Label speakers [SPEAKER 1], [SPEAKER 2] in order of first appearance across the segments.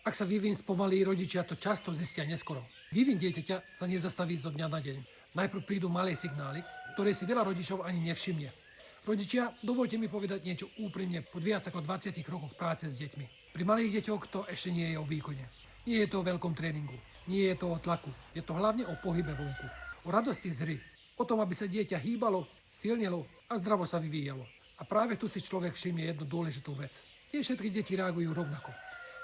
[SPEAKER 1] Ak sa vývin spomalí, rodičia to často zistia neskoro. Vývin dieťaťa sa nezastaví zo dňa na deň. Najprv prídu malé signály, ktoré si veľa rodičov ani nevšimne. Rodičia, dovolte mi povedať niečo úprimne po viac ako 20 rokoch práce s deťmi. Pri malých deťoch to ešte nie je o výkone. Nie je to o veľkom tréningu. Nie je to o tlaku. Je to hlavne o pohybe vonku. O radosti z hry. O tom, aby sa dieťa hýbalo, silnelo a zdravo sa vyvíjalo. A práve tu si človek všimne jednu dôležitú vec. Nie všetky deti reagujú rovnako.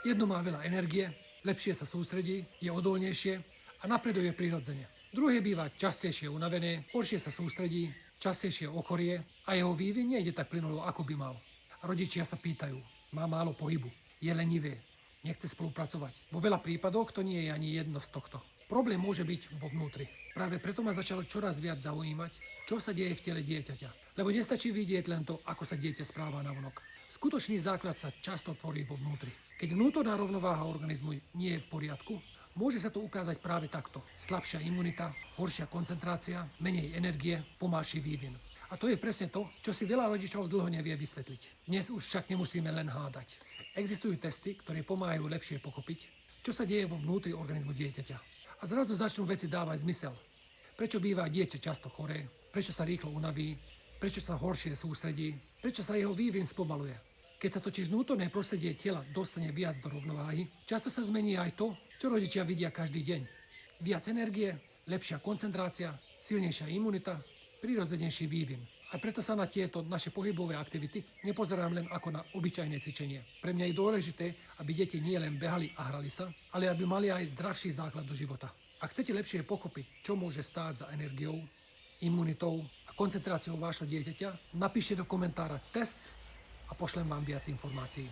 [SPEAKER 1] Jedno má veľa energie, lepšie sa sústredí, je odolnejšie a napreduje prirodzene. Druhé býva častejšie unavené, horšie sa sústredí, častejšie ochorie a jeho vývin nejde tak plynulo, ako by mal. A rodičia sa pýtajú, má málo pohybu, je lenivé, nechce spolupracovať. Vo veľa prípadoch to nie je ani jedno z tohto. Problém môže byť vo vnútri. Práve preto ma začalo čoraz viac zaujímať, čo sa deje v tele dieťaťa. Lebo nestačí vidieť len to, ako sa dieťa správa navonok. Skutočný základ sa často tvorí vo vnútri. Keď vnútorná rovnováha organizmu nie je v poriadku, môže sa to ukázať práve takto. Slabšia imunita, horšia koncentrácia, menej energie, pomalší vývin. A to je presne to, čo si veľa rodičov dlho nevie vysvetliť. Dnes už však nemusíme len hádať. Existujú testy, ktoré pomáhajú lepšie pochopiť, čo sa deje vo vnútri organizmu dieťaťa. A zrazu začnú veci dávať zmysel. Prečo býva dieťa často choré, prečo sa rýchlo unaví, prečo sa horšie sústredí, prečo sa jeho vývin spomaluje. Keď sa totiž vnútorné prostredie tela dostane viac do rovnováhy, často sa zmení aj to, čo rodičia vidia každý deň. Viac energie, lepšia koncentrácia, silnejšia imunita, prirodzenejší vývin. A preto sa na tieto naše pohybové aktivity nepozerám len ako na obyčajné cvičenie. Pre mňa je dôležité, aby deti nie len behali a hrali sa, ale aby mali aj zdravší základ do života. Ak chcete lepšie pochopiť, čo môže stáť za energiou, imunitou a koncentráciou vášho dieťaťa, napíšte do komentára test a pošlem vám viac informácií.